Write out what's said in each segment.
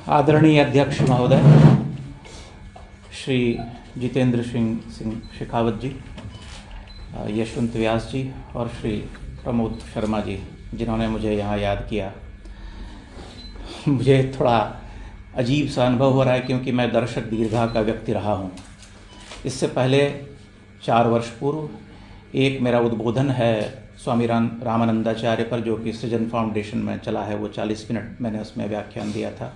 आदरणीय अध्यक्ष महोदय श्री जितेंद्र सिंह शेखावत जी, यशवंत व्यास जी और श्री प्रमोद शर्मा जी, जिन्होंने मुझे यहाँ याद किया। मुझे थोड़ा अजीब सा अनुभव हो रहा है क्योंकि मैं दर्शक दीर्घा का व्यक्ति रहा हूँ। इससे पहले 4 वर्ष पूर्व एक मेरा उद्बोधन है स्वामी रामानंदाचार्य पर, जो कि सृजन फाउंडेशन में चला है। वो 40 मिनट मैंने उसमें व्याख्यान दिया था।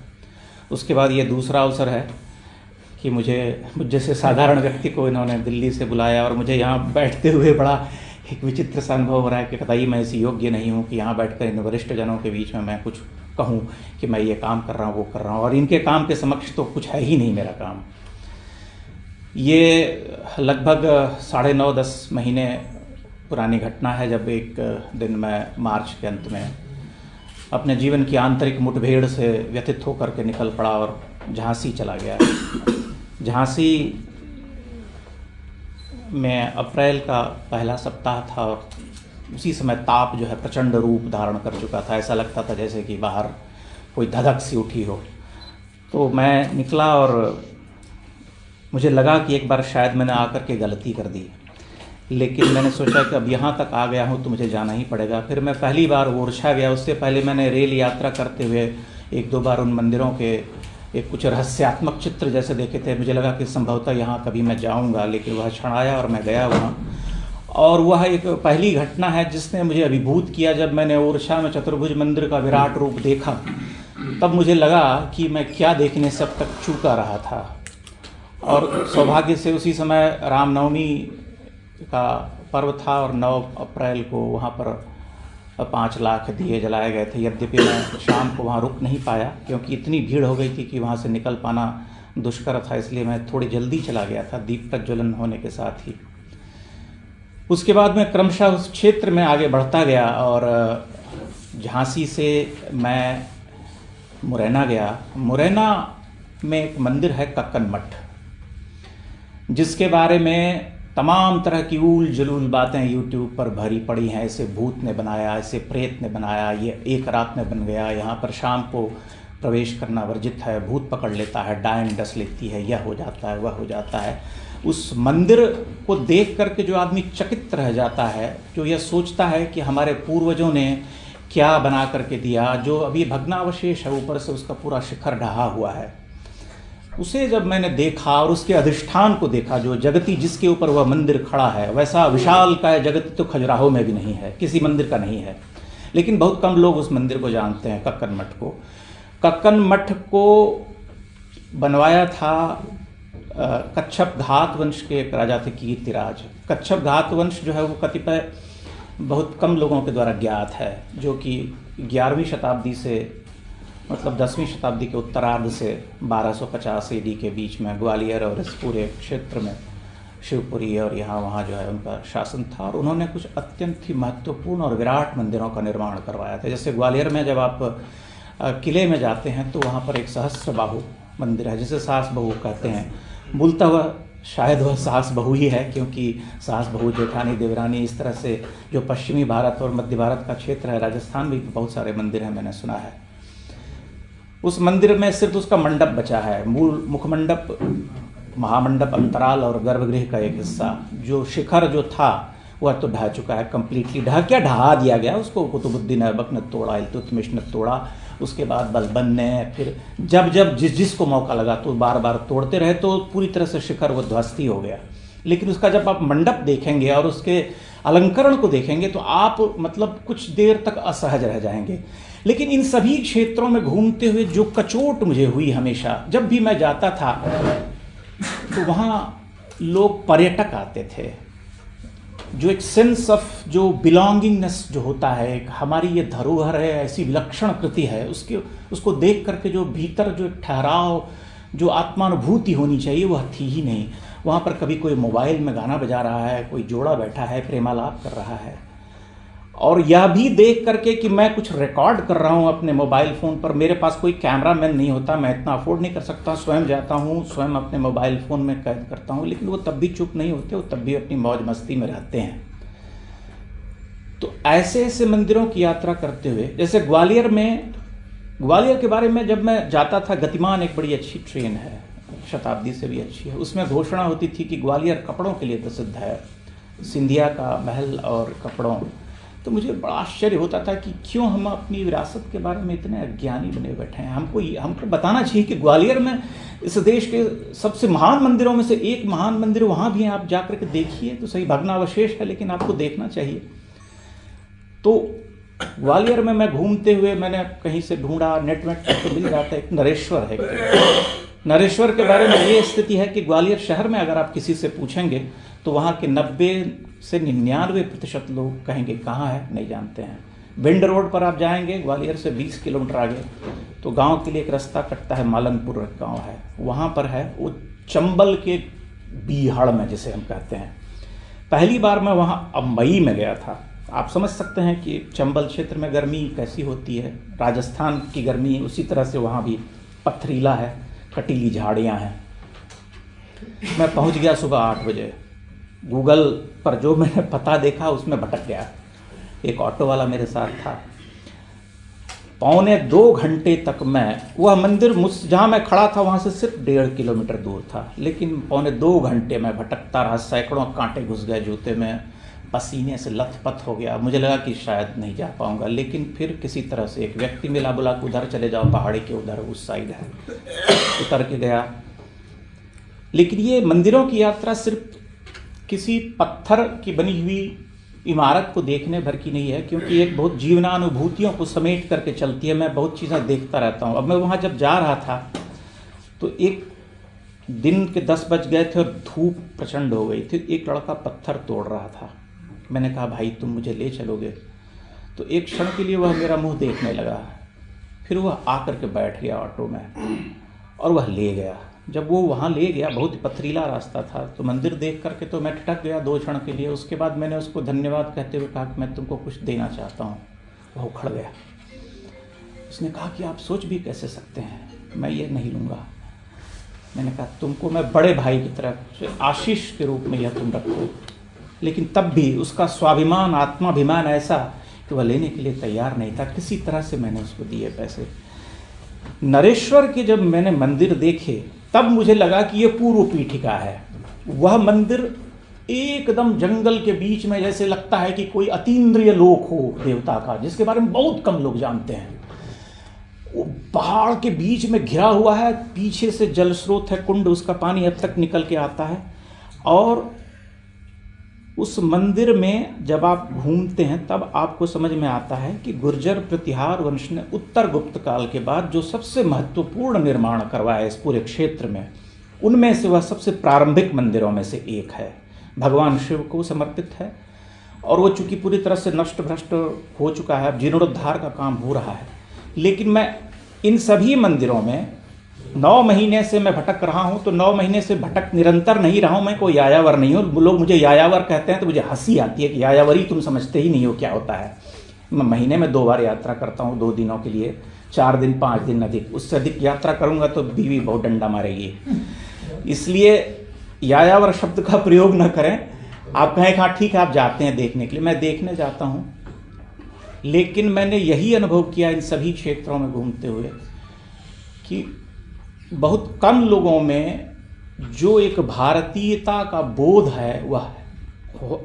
उसके बाद ये दूसरा अवसर है कि मुझ जैसे साधारण व्यक्ति को इन्होंने दिल्ली से बुलाया और मुझे यहाँ बैठते हुए बड़ा एक विचित्र सा अनुभव हो रहा है कि कतई मैं इसी योग्य नहीं हूँ कि यहाँ बैठकर इन वरिष्ठ जनों के बीच में मैं कुछ कहूँ कि मैं ये काम कर रहा हूँ, वो कर रहा हूँ, और इनके काम के समक्ष तो कुछ है ही नहीं मेरा काम। ये लगभग 9.5-10 महीने पुरानी घटना है, जब एक दिन मैं मार्च के अंत में अपने जीवन की आंतरिक मुठभेड़ से व्यथित होकर के निकल पड़ा और झांसी चला गया। झांसी में अप्रैल का पहला सप्ताह था और उसी समय ताप जो है प्रचंड रूप धारण कर चुका था। ऐसा लगता था जैसे कि बाहर कोई धधक सी उठी हो। तो मैं निकला और मुझे लगा कि एक बार शायद मैंने आकर के गलती कर दी, लेकिन मैंने सोचा कि अब यहाँ तक आ गया हूँ तो मुझे जाना ही पड़ेगा। फिर मैं पहली बार ओरछा गया। उससे पहले मैंने रेल यात्रा करते हुए 1-2 बार उन मंदिरों के एक कुछ रहस्यात्मक चित्र जैसे देखे थे। मुझे लगा कि संभवतः यहाँ कभी मैं जाऊँगा, लेकिन वह क्षण आया और मैं गया वहाँ। और वह एक पहली घटना है जिसने मुझे अभिभूत किया। जब मैंने ओरछा में चतुर्भुज मंदिर का विराट रूप देखा, तब मुझे लगा कि मैं क्या देखने से अब तक चूका रहा था। और सौभाग्य से उसी समय रामनवमी का पर्व था और 9 अप्रैल को वहाँ पर 5 लाख दिए जलाए गए थे। यद्यपि मैं शाम को वहाँ रुक नहीं पाया क्योंकि इतनी भीड़ हो गई थी कि वहाँ से निकल पाना दुष्कर था, इसलिए मैं थोड़ी जल्दी चला गया था दीप प्रज्वलन होने के साथ ही। उसके बाद मैं क्रमशः उस क्षेत्र में आगे बढ़ता गया और झांसी से मैं मुरैना गया। मुरैना में एक मंदिर है कक्कन मठ, जिसके बारे में तमाम तरह की ऊल जलूल बातें यूट्यूब पर भरी पड़ी हैं। ऐसे भूत ने बनाया, ऐसे प्रेत ने बनाया, ये एक रात में बन गया, यहाँ पर शाम को प्रवेश करना वर्जित है, भूत पकड़ लेता है, डायन डस लेती है, यह हो जाता है, वह हो जाता है। उस मंदिर को देख करके जो आदमी चकित रह जाता है, जो यह सोचता है कि हमारे पूर्वजों ने क्या बना करके दिया, जो अभी भग्नावशेष है, ऊपर से उसका पूरा शिखर ढहा हुआ है, उसे जब मैंने देखा और उसके अधिष्ठान को देखा, जो जगती जिसके ऊपर वह मंदिर खड़ा है, वैसा विशाल का जगती तो खजुराहो में भी नहीं है, किसी मंदिर का नहीं है। लेकिन बहुत कम लोग उस मंदिर को जानते हैं, कक्कन मठ को। कक्कन मठ को बनवाया था कच्छप घात वंश के एक राजा थे, कीर्तिराज। कच्छप घात वंश जो है वो कतिपय बहुत कम लोगों के द्वारा ज्ञात है, जो कि 11वीं शताब्दी से मतलब 10वीं शताब्दी के उत्तरार्ध से 1250 AD के बीच में ग्वालियर और इस पूरे क्षेत्र में शिवपुरी और यहाँ वहाँ जो है उनका शासन था। और उन्होंने कुछ अत्यंत ही महत्वपूर्ण और विराट मंदिरों का निर्माण करवाया था। जैसे ग्वालियर में जब आप किले में जाते हैं तो वहाँ पर एक सहस्त्रबाहु मंदिर है, जिसे सास बहू कहते हैं। मूलतः वह शायद वह सास बहू ही है, क्योंकि सास बहू, जेठानी, देवरानी, इस तरह से जो पश्चिमी भारत और मध्य भारत का क्षेत्र है, राजस्थान में बहुत सारे मंदिर हैं, मैंने सुना है। उस मंदिर में सिर्फ उसका मंडप बचा है, मूल मुखमंडप, महामंडप, अंतराल और गर्भगृह का एक हिस्सा। जो शिखर जो था वह तो ढह चुका है, कंप्लीटली ढहा दिया गया उसको। कुतुबुद्दीन ऐबक ने तोड़ा, इल्तुतमिश ने तोड़ा, उसके बाद बलबन ने, फिर जब जिसको मौका लगा तो बार बार तोड़ते रहे, तो पूरी तरह से शिखर वो ध्वस्त ही हो गया। लेकिन उसका जब आप मंडप देखेंगे और उसके अलंकरण को देखेंगे तो आप मतलब कुछ देर तक असहज रह जाएंगे। लेकिन इन सभी क्षेत्रों में घूमते हुए जो कचोट मुझे हुई हमेशा, जब भी मैं जाता था तो वहाँ लोग पर्यटक आते थे। जो एक सेंस ऑफ जो बिलोंगिंगनेस जो होता है, एक हमारी ये धरोहर है, ऐसी विलक्षण कृति है, उसको देख करके जो भीतर जो एक ठहराव, जो आत्मानुभूति होनी चाहिए, वह थी ही नहीं। वहाँ पर कभी कोई मोबाइल में गाना बजा रहा है, कोई जोड़ा बैठा है प्रेमालाप कर रहा है, और यह भी देख करके कि मैं कुछ रिकॉर्ड कर रहा हूँ अपने मोबाइल फ़ोन पर। मेरे पास कोई कैमरामैन नहीं होता, मैं इतना अफोर्ड नहीं कर सकता, स्वयं जाता हूँ, स्वयं अपने मोबाइल फ़ोन में कैद करता हूँ। लेकिन वो तब भी चुप नहीं होते, वो तब भी अपनी मौज मस्ती में रहते हैं। तो ऐसे ऐसे मंदिरों की यात्रा करते हुए, जैसे ग्वालियर में ग्वालियर के बारे में जब मैं जाता था, गतिमान एक बड़ी अच्छी ट्रेन है, शताब्दी से भी अच्छी है, उसमें घोषणा होती थी कि ग्वालियर कपड़ों के लिए प्रसिद्ध है, सिंधिया का महल और कपड़ों। तो मुझे बड़ा आश्चर्य होता था कि क्यों हम अपनी विरासत के बारे में इतने अज्ञानी बने बैठे हैं। हमको बताना चाहिए कि ग्वालियर में इस देश के सबसे महान मंदिरों में से एक महान मंदिर वहाँ भी है, आप जाकर के देखिए तो सही, भग्नावशेष है लेकिन आपको देखना चाहिए। तो ग्वालियर में मैं घूमते हुए मैंने कहीं से ढूंढा, नेट में तो मिल जाता है, एक नरेश्वर है। नरेश्वर के बारे में ये स्थिति है कि ग्वालियर शहर में अगर आप किसी से पूछेंगे तो वहाँ के 90 से 99% लोग कहेंगे कहाँ है, नहीं जानते हैं। भिंड रोड पर आप जाएंगे, ग्वालियर से 20 किलोमीटर आगे तो गांव के लिए एक रास्ता कटता है, मालनपुर गांव है, वहाँ पर है वो चंबल के बीहड़ में जिसे हम कहते हैं। पहली बार मैं वहाँ अब मई में गया था। आप समझ सकते हैं कि चंबल क्षेत्र में गर्मी कैसी होती है, राजस्थान की गर्मी उसी तरह से वहाँ भी पथरीला है, कटीली झाड़ियाँ हैं। मैं पहुँच गया सुबह 8 बजे। गूगल पर जो मैंने पता देखा उसमें भटक गया। एक ऑटो वाला मेरे साथ था। 1.25 घंटे तक मैं, वह मंदिर जहाँ मैं खड़ा था वहाँ से सिर्फ 1.5 किलोमीटर दूर था, लेकिन 1.25 घंटे मैं भटकता रहा। सैकड़ों कांटे घुस गए जूते में, पसीने से लथपथ हो गया। मुझे लगा कि शायद नहीं जा पाऊंगा, लेकिन फिर किसी तरह से एक व्यक्ति मिला, बोला कि उधर चले जाओ, पहाड़ी के उधर उस साइड है। उतर के गया। लेकिन ये मंदिरों की यात्रा सिर्फ किसी पत्थर की बनी हुई इमारत को देखने भर की नहीं है, क्योंकि एक बहुत जीवनानुभूतियों को समेट करके चलती है। मैं बहुत चीज़ें देखता रहता हूँ। अब मैं वहाँ जब जा रहा था तो एक दिन के 10 बज गए थे और धूप प्रचंड हो गई थी। एक लड़का पत्थर तोड़ रहा था। मैंने कहा भाई तुम मुझे ले चलोगे? तो एक क्षण के लिए वह मेरा मुंह देखने लगा, फिर वह आकर के बैठ गया ऑटो में और वह ले गया। जब वो वहाँ ले गया, बहुत पथरीला रास्ता था, तो मंदिर देख करके तो मैं ठटक गया 2 क्षण के लिए। उसके बाद मैंने उसको धन्यवाद कहते हुए कहा कि मैं तुमको कुछ देना चाहता हूँ। वह उखड़ गया। उसने कहा कि आप सोच भी कैसे सकते हैं, मैं ये नहीं लूँगा। मैंने कहा तुमको मैं बड़े भाई की तरह आशीष के रूप में यह तुम रखो। लेकिन तब भी उसका स्वाभिमान, आत्माभिमान ऐसा कि वह लेने के लिए तैयार नहीं था। किसी तरह से मैंने उसको दिए पैसे। नरेश्वर के जब मैंने मंदिर देखे तब मुझे लगा कि ये पूर्व पीठिका है। वह मंदिर एकदम जंगल के बीच में, जैसे लगता है कि कोई अतीन्द्रिय लोक हो देवता का, जिसके बारे में बहुत कम लोग जानते हैं। वो पहाड़ के बीच में घिरा हुआ है, पीछे से जल स्रोत है, कुंड, उसका पानी अब तक निकल के आता है। और उस मंदिर में जब आप घूमते हैं तब आपको समझ में आता है कि गुर्जर प्रतिहार वंश ने उत्तर गुप्त काल के बाद जो सबसे महत्वपूर्ण निर्माण करवाया इस पूरे क्षेत्र में, उनमें से वह सबसे प्रारंभिक मंदिरों में से एक है। भगवान शिव को समर्पित है और वो चूँकि पूरी तरह से नष्ट भ्रष्ट हो चुका है, जीर्णोद्धार का काम हो रहा है। लेकिन मैं इन सभी मंदिरों में 9 महीने से मैं भटक रहा हूँ, तो 9 महीने से भटक निरंतर नहीं रहा हूँ। मैं कोई यायावर नहीं हूँ। लोग मुझे यायावर कहते हैं तो मुझे हंसी आती है कि यायावरी तुम समझते ही नहीं हो क्या होता है। मैं महीने में 2 बार यात्रा करता हूँ, 2 दिनों के लिए, 4 दिन 5 दिन अधिक। उससे अधिक यात्रा करूँगा तो बीवी बहुत डंडा मारेगी। इसलिए यायावर शब्द का प्रयोग न करें। आप कहें हाँ ठीक है आप जाते हैं देखने के लिए, मैं देखने जाता हूँ। लेकिन मैंने यही अनुभव किया इन सभी क्षेत्रों में घूमते हुए कि बहुत कम लोगों में जो एक भारतीयता का बोध है, वह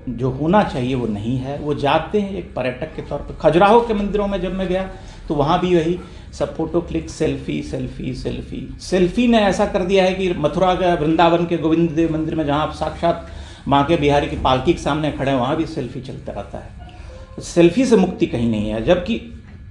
जो होना चाहिए वो नहीं है। वो जाते हैं एक पर्यटक के तौर पर। खजुराहो के मंदिरों में जब मैं गया तो वहाँ भी वही सब photo click, selfie selfie selfie. Selfie ने ऐसा कर दिया है कि मथुरा के, वृंदावन के गोविंद देव मंदिर में जहाँ आप साक्षात माँ के बिहारी की पालकी के सामने खड़े हैं, वहाँ भी सेल्फी चलता रहता है। सेल्फी से मुक्ति कहीं नहीं है। जबकि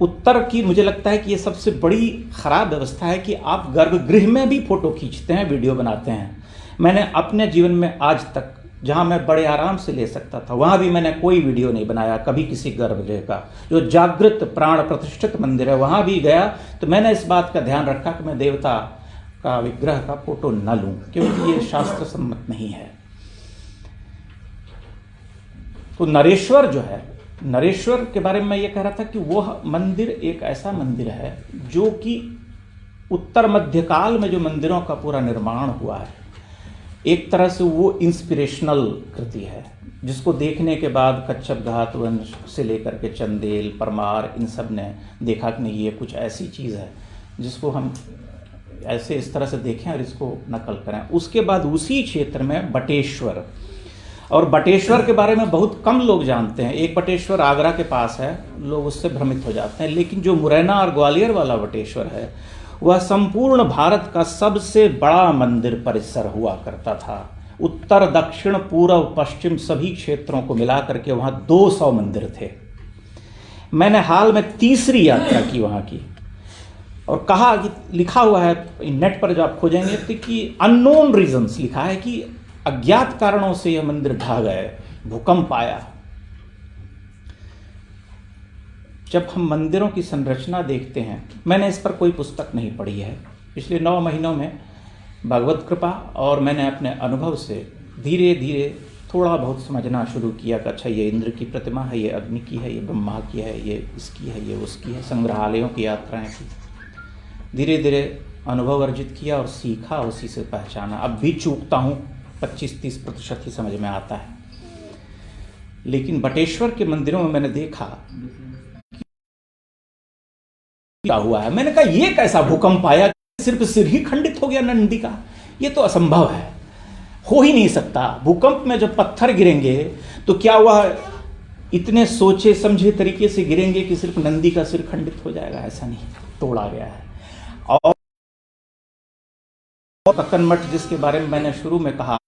उत्तर की मुझे लगता है कि ये सबसे बड़ी खराब व्यवस्था है कि आप गर्भगृह में भी फोटो खींचते हैं, वीडियो बनाते हैं। मैंने अपने जीवन में आज तक, जहाँ मैं बड़े आराम से ले सकता था, वहाँ भी मैंने कोई वीडियो नहीं बनाया कभी किसी गर्भगृह का। जो जागृत प्राण प्रतिष्ठित मंदिर है वहाँ भी गया तो मैंने इस बात का ध्यान रखा कि मैं देवता का विग्रह का फोटो न लूँ, क्योंकि ये शास्त्र सम्मत नहीं है। तो नरेश्वर जो है, नरेश्वर के बारे में मैं ये कह रहा था कि वह मंदिर एक ऐसा मंदिर है जो कि उत्तर मध्यकाल में जो मंदिरों का पूरा निर्माण हुआ है, एक तरह से वो इंस्पिरेशनल कृति है। जिसको देखने के बाद कच्छप घात वंश से लेकर के चंदेल, परमार, इन सब ने देखा कि नहीं, ये कुछ ऐसी चीज़ है जिसको हम ऐसे इस तरह से देखें और इसको नकल करें। उसके बाद उसी क्षेत्र में बटेश्वर, और बटेश्वर के बारे में बहुत कम लोग जानते हैं। एक बटेश्वर आगरा के पास है, लोग उससे भ्रमित हो जाते हैं, लेकिन जो मुरैना और ग्वालियर वाला बटेश्वर है वह संपूर्ण भारत का सबसे बड़ा मंदिर परिसर हुआ करता था। उत्तर, दक्षिण, पूर्व, पश्चिम सभी क्षेत्रों को मिलाकर के वहाँ 200 मंदिर थे। मैंने हाल में 3री यात्रा की वहाँ की, और कहा कि लिखा हुआ है नेट पर, जो आप खोजेंगे तो कि अननोन रीजंस लिखा है कि अज्ञात कारणों से यह मंदिर ढह गए, भूकंप आया। जब हम मंदिरों की संरचना देखते हैं, मैंने इस पर कोई पुस्तक नहीं पढ़ी है, पिछले 9 महीनों में भगवत कृपा और मैंने अपने अनुभव से धीरे धीरे थोड़ा बहुत समझना शुरू किया कि अच्छा ये इंद्र की प्रतिमा है, ये अग्नि की है, ये ब्रह्मा की है, ये इसकी है, ये उसकी है। संग्रहालयों की यात्राएं की, धीरे धीरे अनुभव अर्जित किया और सीखा, उसी से पहचाना। अब भी चूकता हूँ, 25-30% ही समझ में आता है। लेकिन बटेश्वर के मंदिरों में मैंने देखा क्या हुआ है। मैंने कहा ये कैसा भूकंप आया, सिर्फ सिर ही खंडित हो गया नंदी का, ये तो असंभव है, हो ही नहीं सकता। भूकंप में जब पत्थर गिरेंगे तो क्या वह इतने सोचे समझे तरीके से गिरेंगे कि सिर्फ नंदी का सिर खंडित हो जाएगा? ऐसा नहीं, तोड़ा गया है। और कक्कन मठ जिसके बारे में मैंने शुरू में कहा,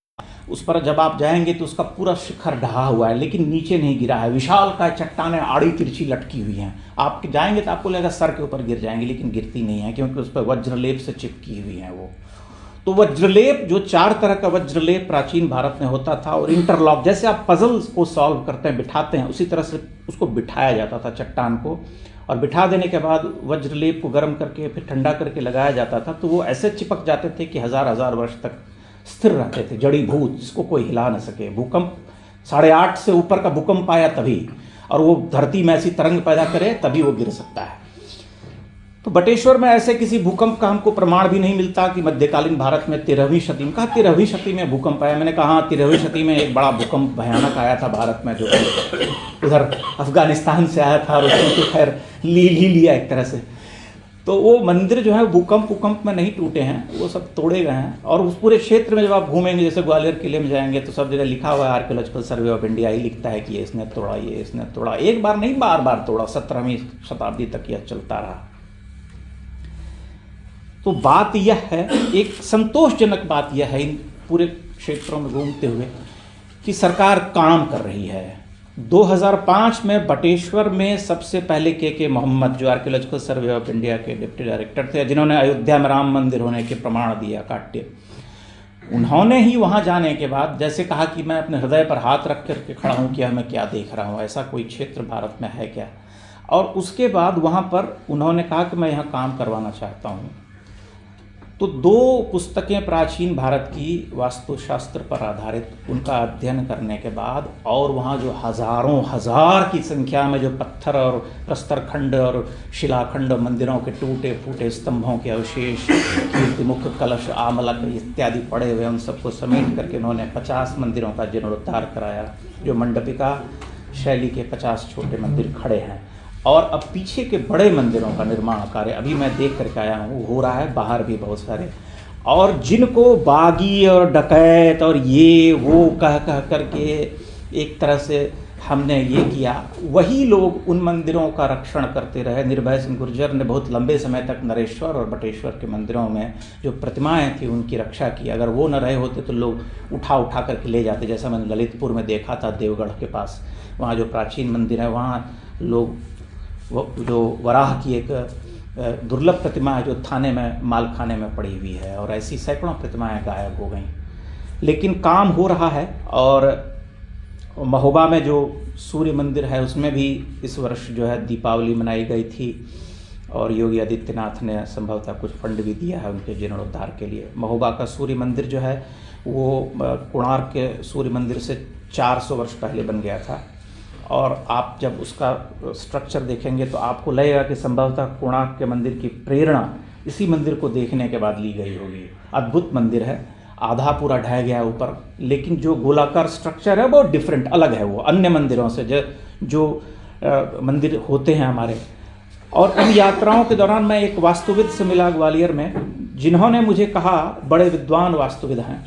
उस पर जब आप जाएंगे तो उसका पूरा शिखर ढहा हुआ है, लेकिन नीचे नहीं गिरा है। विशाल का चट्टानें आड़ी तिरछी लटकी हुई हैं, आप जाएंगे तो आपको लगेगा सर के ऊपर गिर जाएंगे, लेकिन गिरती नहीं है, क्योंकि उस पर वज्रलेप से चिपकी हुई हैं वो। तो वज्रलेप, जो 4 तरह का वज्रलेप प्राचीन भारत में होता था, और इंटरलॉक, जैसे आप पजल्स को सॉल्व करते हैं, बिठाते हैं, उसी तरह से उसको बिठाया जाता था चट्टान को, और बिठा देने के बाद वज्रलेप को गर्म करके फिर ठंडा करके लगाया जाता था, तो वो ऐसे चिपक जाते थे कि हजार वर्ष तक स्थिर रहते थे, जड़ीभूत, जिसको कोई हिला न सके। भूकंप 8.5 से ऊपर का भूकंप आया तभी, और वो धरती में ऐसी तरंग पैदा करे तभी वो गिर सकता है। तो बटेश्वर में ऐसे किसी भूकंप का हमको प्रमाण भी नहीं मिलता कि मध्यकालीन भारत में 13वीं शती में, कहा 13वीं शती में भूकंप आया। मैंने कहा 13वीं शती में एक बड़ा भूकंप भयानक आया था भारत में, जो उधर अफगानिस्तान से आया था, और उसने तो खैर ली लिया एक तरह से। तो वो मंदिर जो है भूकंप में नहीं टूटे हैं, वो सब तोड़े गए हैं। और उस पूरे क्षेत्र में जब आप घूमेंगे, जैसे ग्वालियर किले में जाएंगे, तो सब जगह लिखा हुआ है, आर्कियोलॉजिकल सर्वे ऑफ इंडिया ही लिखता है कि ये इसने तोड़ा, ये इसने तोड़ा। एक बार नहीं, बार तोड़ा, 17वीं शताब्दी तक यह चलता रहा। तो बात यह है, एक संतोषजनक बात यह है इन पूरे क्षेत्रों में घूमते हुए, कि सरकार काम कर रही है। 2005 में बटेश्वर में सबसे पहले के मोहम्मद, जो आर्कियोलॉजिकल सर्वे ऑफ इंडिया के डिप्टी डायरेक्टर थे, जिन्होंने अयोध्या में राम मंदिर होने के प्रमाण दिया काट्य, उन्होंने ही वहाँ जाने के बाद जैसे कहा कि मैं अपने हृदय पर हाथ रख करके खड़ा हूँ कि मैं क्या देख रहा हूँ, ऐसा कोई क्षेत्र भारत में है क्या? और उसके बाद वहाँ पर उन्होंने कहा कि मैं यहाँ काम करवाना चाहता हूँ। तो 2 पुस्तकें प्राचीन भारत की वास्तुशास्त्र पर आधारित, उनका अध्ययन करने के बाद, और वहाँ जो हजार की संख्या में जो पत्थर और प्रस्तर खंड और शिलाखंड, मंदिरों के टूटे फूटे स्तंभों के अवशेष, कीर्तिमुख, कलश, आमलक इत्यादि पड़े हुए, उन सबको समेट करके उन्होंने 50 मंदिरों का जीर्णोद्धार कराया। जो मंडपिका शैली के 50 छोटे मंदिर खड़े हैं, और अब पीछे के बड़े मंदिरों का निर्माण कार्य अभी मैं देख करके आया हूँ, हो रहा है, बाहर भी बहुत सारे। और जिनको बागी और डकैत और ये वो कह करके एक तरह से हमने ये किया, वही लोग उन मंदिरों का रक्षण करते रहे। निर्भय सिंह गुर्जर ने बहुत लंबे समय तक नरेश्वर और बटेश्वर के मंदिरों में जो प्रतिमाएं थी उनकी रक्षा की। अगर वो न रहे होते तो लोग उठा करके ले जाते। जैसा मैंने ललितपुर में देखा था, देवगढ़ के पास, वहाँ जो प्राचीन मंदिर है, वहाँ लोग जो वराह की एक दुर्लभ प्रतिमा है, जो थाने में, मालखाने में पड़ी हुई है, और ऐसी सैकड़ों प्रतिमाएं गायब हो गई। लेकिन काम हो रहा है। और महोबा में जो सूर्य मंदिर है, उसमें भी इस वर्ष जो है दीपावली मनाई गई थी, और योगी आदित्यनाथ ने संभवतः कुछ फंड भी दिया है उनके जीर्णोद्धार के लिए। महोबा का सूर्य मंदिर जो है वो कोणार्क के सूर्य मंदिर से 400 वर्ष पहले बन गया था, और आप जब उसका स्ट्रक्चर देखेंगे तो आपको लगेगा कि संभवतः कोणार्क के मंदिर की प्रेरणा इसी मंदिर को देखने के बाद ली गई होगी। अद्भुत मंदिर है। आधा पूरा ढह गया ऊपर, लेकिन जो गोलाकार स्ट्रक्चर है वो डिफरेंट, अलग है, वो अन्य मंदिरों से जो मंदिर होते हैं हमारे। और इन यात्राओं के दौरान मैं एक वास्तुविद से मिला ग्वालियर में, जिन्होंने मुझे कहा, बड़े विद्वान वास्तुविद हैं,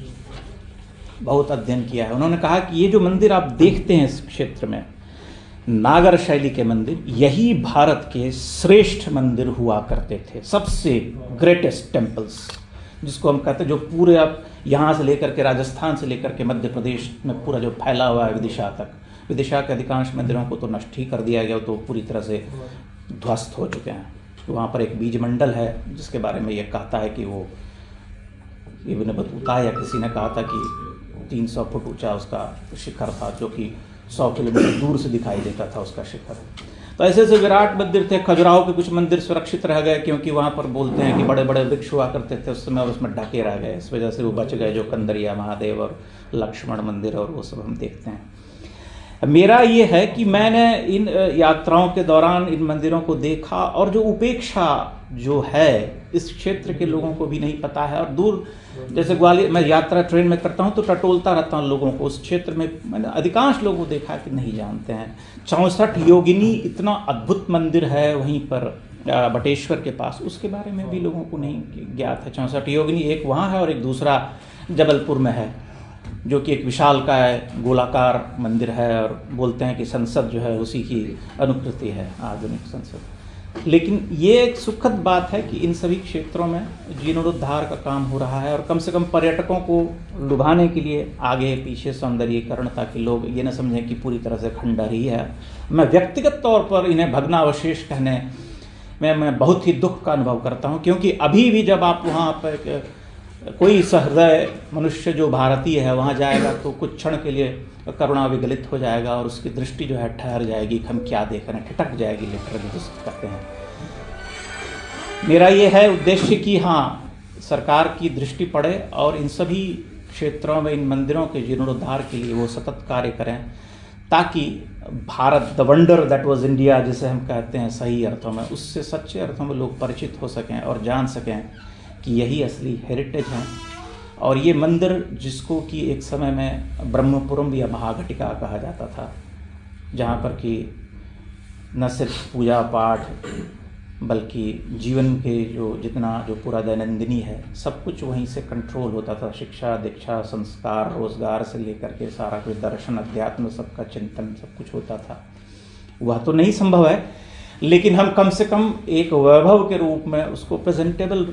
बहुत अध्ययन किया है। उन्होंने कहा कि ये जो मंदिर आप देखते हैं इस क्षेत्र में, नागर शैली के मंदिर, यही भारत के श्रेष्ठ मंदिर हुआ करते थे, सबसे ग्रेटेस्ट टेम्पल्स, जिसको हम कहते हैं, जो पूरे आप यहाँ से लेकर के, राजस्थान से लेकर के मध्य प्रदेश में पूरा जो फैला हुआ है विदिशा तक। विदिशा के अधिकांश मंदिरों को तो नष्ट ही कर दिया गया, तो पूरी तरह से ध्वस्त हो चुके हैं। तो वहाँ पर एक बीज मंडल है जिसके बारे में ये कहता है कि वो इब्न बतूता या किसी ने कहा था कि 300 फुट ऊंचा उसका शिखर था, जो कि 100 किलोमीटर दूर से दिखाई देता था उसका शिखर। तो ऐसे ऐसे विराट मंदिर थे। खजुराहो के कुछ मंदिर सुरक्षित रह गए, क्योंकि वहाँ पर बोलते हैं कि बड़े बड़े वृक्ष हुआ करते थे उस समय, और उसमें ढके रह गए, इस वजह से वो बच गए, जो कंदरिया महादेव और लक्ष्मण मंदिर और वो सब हम देखते हैं। मेरा ये है कि मैंने इन यात्राओं के दौरान इन मंदिरों को देखा, और जो उपेक्षा जो है इस क्षेत्र के लोगों को भी नहीं पता है। और दूर, जैसे ग्वालियर मैं यात्रा ट्रेन में करता हूँ तो टटोलता रहता हूँ लोगों को, उस क्षेत्र में मैंने अधिकांश लोगों को देखा कि नहीं जानते हैं। 64 योगिनी इतना अद्भुत मंदिर है वहीं पर बटेश्वर के पास, उसके बारे में भी लोगों को नहीं ज्ञात है। 64 योगिनी एक वहाँ है और एक दूसरा जबलपुर में है, जो कि एक विशालकाय गोलाकार मंदिर है, और बोलते हैं कि संसद जो है उसी की अनुकृति है, आधुनिक संसद। लेकिन ये एक सुखद बात है कि इन सभी क्षेत्रों में जीर्णोद्धार का काम हो रहा है, और कम से कम पर्यटकों को लुभाने के लिए आगे पीछे सौंदर्यीकरण, ताकि लोग ये न समझें कि पूरी तरह से खंडहर ही है। मैं व्यक्तिगत तौर पर इन्हें भग्नावशेष कहने में मैं बहुत ही दुख का अनुभव करता हूँ, क्योंकि अभी भी जब आप वहाँ पर कोई सहृदय मनुष्य जो भारतीय है वहाँ जाएगा तो कुछ क्षण के लिए करुणा विगलित हो जाएगा, और उसकी दृष्टि जो है ठहर जाएगी कि हम क्या देख रहे हैं, ठिठक जाएगी, लिटरली जिसको कहते हैं। मेरा ये है उद्देश्य कि हाँ, सरकार की दृष्टि पड़े और इन सभी क्षेत्रों में इन मंदिरों के जीर्णोद्धार के लिए वो सतत कार्य करें, ताकि Bharat, the wonder that was India जिसे हम कहते हैं सही अर्थों में, उससे सच्चे अर्थों में लोग परिचित हो सकें और जान सकें कि यही असली हेरिटेज है। और ये मंदिर, जिसको कि एक समय में ब्रह्मपुरम या महाघटिका कहा जाता था, जहाँ पर कि न सिर्फ पूजा पाठ बल्कि जीवन के जो पूरा दैनंदिनी है, सब कुछ वहीं से कंट्रोल होता था। शिक्षा, दीक्षा, संस्कार, रोजगार से लेकर के सारा कुछ, दर्शन, अध्यात्म, सबका चिंतन, सब कुछ होता था। वह तो नहीं संभव है, लेकिन हम कम से कम एक वैभव के रूप में उसको प्रेजेंटेबल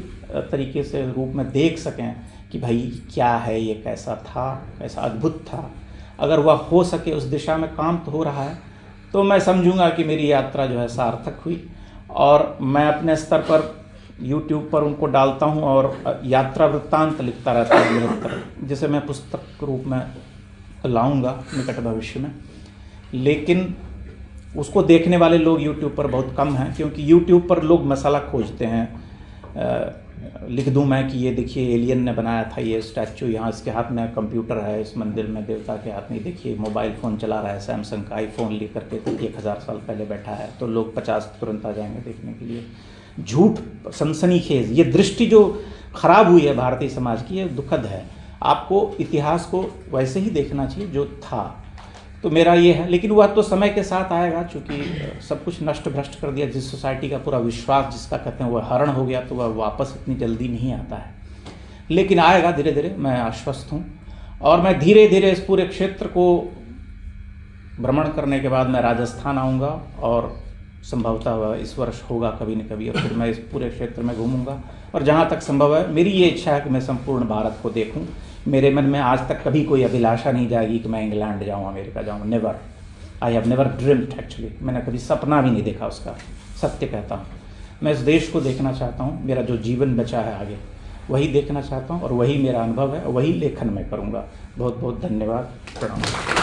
तरीके से रूप में देख सकें कि भाई क्या है ये, कैसा था, कैसा अद्भुत था। अगर वह हो सके, उस दिशा में काम तो हो रहा है, तो मैं समझूंगा कि मेरी यात्रा जो है सार्थक हुई। और मैं अपने स्तर पर YouTube पर उनको डालता हूं, और यात्रा वृत्तांत लिखता रहता हूं निरंतर, जिसे मैं पुस्तक रूप में लाऊंगा निकट भविष्य में। लेकिन उसको देखने वाले लोग YouTube पर बहुत कम हैं, क्योंकि YouTube पर लोग मसाला खोजते हैं। लिख दूं मैं कि ये देखिए एलियन ने बनाया था ये स्टैचू, यहाँ इसके हाथ में कंप्यूटर है, इस मंदिर में देवता के हाथ में देखिए मोबाइल फ़ोन चला रहा है, सैमसंग का आईफोन लेकर के 1000 साल पहले बैठा है, तो लोग 50 तुरंत आ जाएंगे देखने के लिए। झूठ, सनसनीखेज, ये दृष्टि जो खराब हुई है भारतीय समाज की, ये दुखद है। आपको इतिहास को वैसे ही देखना चाहिए जो था। तो मेरा ये है, लेकिन वह तो समय के साथ आएगा, चूँकि सब कुछ नष्ट भ्रष्ट कर दिया, जिस सोसाइटी का पूरा विश्वास जिसका कहते हैं वह हरण हो गया, तो वह वापस इतनी जल्दी नहीं आता है, लेकिन आएगा धीरे धीरे, मैं आश्वस्त हूँ। और मैं धीरे धीरे इस पूरे क्षेत्र को भ्रमण करने के बाद मैं राजस्थान आऊँगा, और संभवतः इस वर्ष होगा कभी न कभी, और फिर मैं इस पूरे क्षेत्र में घूमूंगा। और जहाँ तक संभव है, मेरी ये इच्छा है कि मैं संपूर्ण भारत को देखूं। मेरे मन में आज तक कभी कोई अभिलाषा नहीं जाएगी कि मैं इंग्लैंड जाऊं, अमेरिका जाऊं, never. I have never dreamed actually, मैंने कभी सपना भी नहीं देखा उसका, सत्य कहता हूँ। मैं इस देश को देखना चाहता हूँ, मेरा जो जीवन बचा है आगे वही देखना चाहता हूँ, और वही मेरा अनुभव है, वही लेखन मैं करूँगा। बहुत बहुत धन्यवाद, प्रणाम।